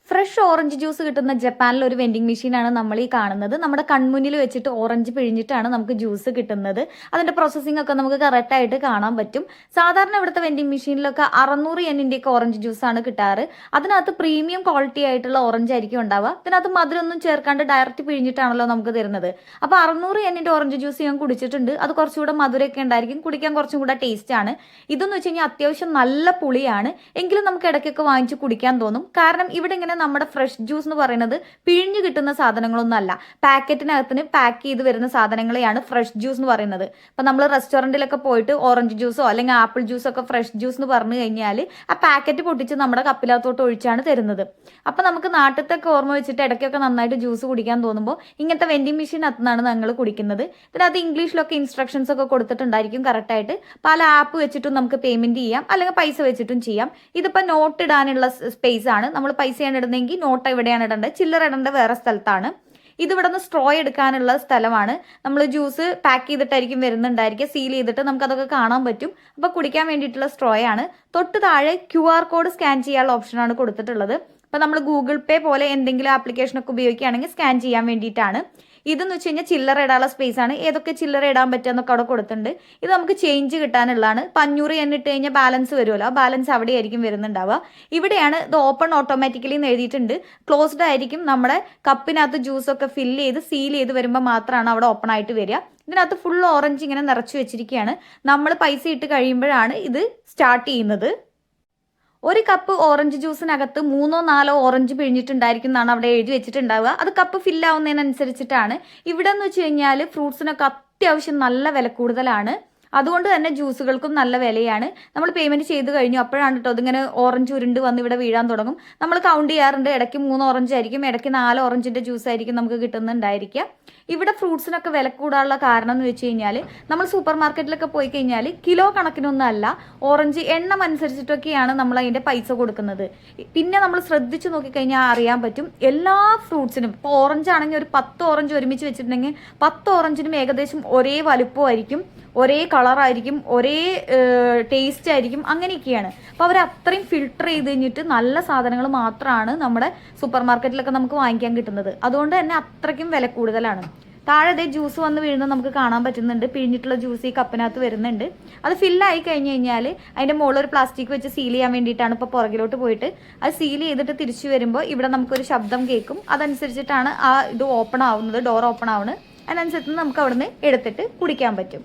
Fresh orange juice കിട്ടുന്ന ജപ്പാനിലെ ഒരു വെൻഡിങ് മെഷീനാണ് നമ്മൾ ഈ കാണുന്നത്. നമ്മുടെ കൺമുന്നിൽ വെച്ചിട്ട് ഓറഞ്ച് പിഴിഞ്ഞിട്ടാണ് നമുക്ക് ജ്യൂസ് കിട്ടുന്നത്. അതിന്റെ പ്രോസസ്സിംഗ് ഒക്കെ നമുക്ക് കറക്റ്റായിട്ട് കാണാൻ പറ്റും. സാധാരണ ഇവിടുത്തെ വെൻഡിങ് മെഷീനിലൊക്കെ 600 യെന്നിൻ്റെയൊക്കെ ഓറഞ്ച് ജ്യൂസാണ് കിട്ടാറ്. അതിനകത്ത് പ്രീമിയം ക്വാളിറ്റി ആയിട്ടുള്ള ഓറഞ്ച് ആയിരിക്കും ഉണ്ടാവുക. ഇതിനകത്ത് മധുരമൊന്നും ചേർക്കാണ്ട് ഡയറക്റ്റ് പിഴിഞ്ഞിട്ടാണല്ലോ നമുക്ക് തരുന്നത്. അപ്പോൾ 600 യെന്നിൻ്റെ ഓറഞ്ച് ജ്യൂസ് ഞാൻ കുടിച്ചിട്ടുണ്ട്. അത് കുറച്ചുകൂടെ മധുരമൊക്കെ ഉണ്ടായിരിക്കും, കുടിക്കാൻ കുറച്ചും കൂടെ ടേസ്റ്റ് ആണ്. ഇതെന്ന് വെച്ച് കഴിഞ്ഞാൽ അത്യാവശ്യം നല്ല പുളിയാണ്, എങ്കിലും നമുക്ക് ഇടയ്ക്കൊക്കെ വാങ്ങിച്ച് കുടിക്കാൻ തോന്നും. കാരണം ഇവിടെ ഇങ്ങനെ നമ്മുടെ ഫ്രഷ് ജ്യൂസ് എന്ന് പറയുന്നത് പിഴിഞ്ഞു കിട്ടുന്ന സാധനങ്ങളൊന്നും അല്ല, പാക്കറ്റിനകത്തിന് പാക്ക് ചെയ്ത് വരുന്ന സാധനങ്ങളെയാണ് ഫ്രഷ് ജ്യൂസ് എന്ന് പറയുന്നത്. അപ്പം നമ്മൾ റെസ്റ്റോറൻറ്റിലൊക്കെ പോയിട്ട് ഓറഞ്ച് ജ്യൂസോ അല്ലെങ്കിൽ ആപ്പിൾ ജ്യൂസോ ഒക്കെ ഫ്രഷ് ജ്യൂസ് എന്ന് പറഞ്ഞു കഴിഞ്ഞാൽ ആ പാക്കറ്റ് പൊട്ടിച്ച് നമ്മുടെ കപ്പിലകത്തോട്ട് ഒഴിച്ചാണ് തരുന്നത്. അപ്പം നമുക്ക് നാട്ടിലത്തെ ഓർമ്മ വെച്ചിട്ട് ഇടയ്ക്കൊക്കെ നന്നായിട്ട് ജ്യൂസ് കുടിക്കാൻ തോന്നുമ്പോൾ ഇങ്ങനത്തെ വെൻഡിങ് മെഷീനകത്തുനിന്നാണ് ഞങ്ങൾ കുടിക്കുന്നത്. ഇതിനകത്ത് ഇംഗ്ലീഷിലൊക്കെ ഇൻസ്ട്രക്ഷൻസ് ഒക്കെ കൊടുത്തിട്ടുണ്ടായിരിക്കും കറക്റ്റായിട്ട്. പല ആപ്പ് വെച്ചിട്ടും നമുക്ക് പേയ്മെൻറ്റ് ചെയ്യാം, അല്ലെങ്കിൽ പൈസ വെച്ചിട്ടും ചെയ്യാം. ഇതിപ്പോൾ നോട്ട് ഇടാനുള്ള സ്പേസ് ആണ്. നമ്മൾ പൈസയാണ് ഇടുന്നതെങ്കിൽ നോട്ട് എവിടെയാണ് ഇടേണ്ടത്, ചില്ലറ ഇടേണ്ടത് വേറെ സ്ഥലത്താണ്. ഇതിവിടെ നിന്ന് സ്ട്രോ എടുക്കാനുള്ള സ്ഥലമാണ്. നമ്മൾ ജ്യൂസ് പാക്ക് ചെയ്തിട്ടായിരിക്കും വരുന്നുണ്ടായിരിക്കുക, സീൽ ചെയ്തിട്ട് നമുക്കതൊക്കെ കാണാൻ പറ്റും. അപ്പോൾ കുടിക്കാൻ വേണ്ടിയിട്ടുള്ള സ്ട്രോ ആണ്. തൊട്ട് താഴെ QR കോഡ് സ്കാൻ ചെയ്യാനുള്ള ഓപ്ഷനാണ് കൊടുത്തിട്ടുള്ളത്. അപ്പോൾ നമ്മൾ ഗൂഗിൾ പേ പോലെ എന്തെങ്കിലും ആപ്ലിക്കേഷനൊക്കെ ഉപയോഗിക്കുകയാണെങ്കിൽ സ്കാൻ ചെയ്യാൻ വേണ്ടിയിട്ടാണ്. ഇതെന്ന് വെച്ച് കഴിഞ്ഞാൽ ചില്ലറ ഇടാനുള്ള സ്പേസ് ആണ്. ഏതൊക്കെ ചില്ലറ ഇടാൻ പറ്റുക എന്നൊക്കെ അവിടെ കൊടുത്തിട്ടുണ്ട്. ഇത് നമുക്ക് ചേഞ്ച് കിട്ടാനുള്ളതാണ്. 500 എന്നിട്ട് കഴിഞ്ഞാൽ ബാലൻസ് വരുമല്ലോ, ആ ബാലൻസ് അവിടെയായിരിക്കും വരുന്നുണ്ടാവുക. ഇവിടെയാണ് ഇത് ഓപ്പൺ ഓട്ടോമാറ്റിക്കലി എന്ന് എഴുതിയിട്ടുണ്ട്. ക്ലോസ്ഡ് ആയിരിക്കും. നമ്മുടെ കപ്പിനകത്ത് ജ്യൂസൊക്കെ ഫില്ല് ചെയ്ത് സീൽ ചെയ്ത് വരുമ്പോൾ മാത്രമാണ് അവിടെ ഓപ്പൺ ആയിട്ട് വരിക. ഇതിനകത്ത് ഫുൾ ഓറഞ്ച് ഇങ്ങനെ നിറച്ച് വെച്ചിരിക്കുകയാണ്. നമ്മൾ പൈസ ഇട്ട് കഴിയുമ്പോഴാണ് ഇത് സ്റ്റാർട്ട് ചെയ്യുന്നത്. ഒരു കപ്പ് ഓറഞ്ച് ജ്യൂസിനകത്ത് 3-4 ഓറഞ്ച് പിഴിഞ്ഞിട്ടുണ്ടായിരിക്കും എന്നാണ് അവിടെ എഴുതി വെച്ചിട്ടുണ്ടാവുക. അത് കപ്പ് ഫില്ലാവുന്നതിനനുസരിച്ചിട്ടാണ്. ഇവിടെ എന്ന് വെച്ച് കഴിഞ്ഞാൽ ഫ്രൂട്ട്സിനൊക്കെ അത്യാവശ്യം നല്ല വില കൂടുതലാണ്. അതുകൊണ്ട് തന്നെ ജ്യൂസുകൾക്കും നല്ല വിലയാണ്. നമ്മൾ പേയ്മെൻറ്റ് ചെയ്ത് കഴിഞ്ഞു അപ്പോഴാണ് കേട്ടോ അതിങ്ങനെ ഓറഞ്ച് ഉരുണ്ട് വന്ന് ഇവിടെ വീഴാൻ തുടങ്ങും. നമ്മൾ കൗണ്ട് ചെയ്യാറുണ്ട്. ഇടയ്ക്ക് 3 ഓറഞ്ച് ആയിരിക്കും, ഇടയ്ക്ക് 4 ഓറഞ്ചിൻ്റെ ജ്യൂസ് ആയിരിക്കും നമുക്ക് കിട്ടുന്നുണ്ടായിരിക്കുക. ഇവിടെ ഫ്രൂട്ട്സിനൊക്കെ വില കൂടാനുള്ള കാരണം എന്ന് വെച്ച് കഴിഞ്ഞാൽ നമ്മൾ സൂപ്പർ മാർക്കറ്റിലൊക്കെ പോയി കഴിഞ്ഞാൽ കിലോ കണക്കിനൊന്നും അല്ല, ഓറഞ്ച് എണ്ണം അനുസരിച്ചിട്ടൊക്കെയാണ് നമ്മൾ അതിൻ്റെ പൈസ കൊടുക്കുന്നത്. പിന്നെ നമ്മൾ ശ്രദ്ധിച്ച് നോക്കിക്കഴിഞ്ഞാൽ അറിയാൻ പറ്റും എല്ലാ ഫ്രൂട്ട്സിനും. ഇപ്പോൾ ഓറഞ്ച് ആണെങ്കിൽ ഒരു 10 ഓറഞ്ച് ഒരുമിച്ച് വെച്ചിട്ടുണ്ടെങ്കിൽ 10 ഓറഞ്ചിനും ഏകദേശം ഒരേ വലുപ്പമായിരിക്കും, ഒരേ കളറായിരിക്കും, ഒരേ ടേസ്റ്റ് ആയിരിക്കും, അങ്ങനെയൊക്കെയാണ്. അപ്പോൾ അവർ അത്രയും ഫിൽട്ടർ ചെയ്ത് കഴിഞ്ഞിട്ട് നല്ല സാധനങ്ങൾ മാത്രമാണ് നമ്മുടെ സൂപ്പർ മാർക്കറ്റിലൊക്കെ നമുക്ക് വാങ്ങിക്കാൻ കിട്ടുന്നത്. അതുകൊണ്ട് തന്നെ അത്രയ്ക്കും വില കൂടുതലാണ്. താഴെ അതേ ജ്യൂസ് വന്ന് വീഴുന്നത് നമുക്ക് കാണാൻ പറ്റുന്നുണ്ട്. പിഴിഞ്ഞിട്ടുള്ള ജ്യൂസ് ഈ കപ്പിനകത്ത് വരുന്നുണ്ട്. അത് ഫില്ലായി കഴിഞ്ഞ് കഴിഞ്ഞാൽ അതിൻ്റെ മുകളിൽ ഒരു പ്ലാസ്റ്റിക് വെച്ച് സീൽ ചെയ്യാൻ വേണ്ടിയിട്ടാണ് ഇപ്പോൾ പുറകിലോട്ട് പോയിട്ട് അത് സീൽ ചെയ്തിട്ട് തിരിച്ചു വരുമ്പോൾ ഇവിടെ നമുക്കൊരു ശബ്ദം കേൾക്കും. അതനുസരിച്ചിട്ടാണ് ആ ഇത് ഓപ്പൺ ആവുന്നത്, ഡോർ ഓപ്പൺ ആവുന്നത്. അതിനനുസരിച്ച് നമുക്ക് അവിടുന്ന് എടുത്തിട്ട് കുടിക്കാൻ പറ്റും.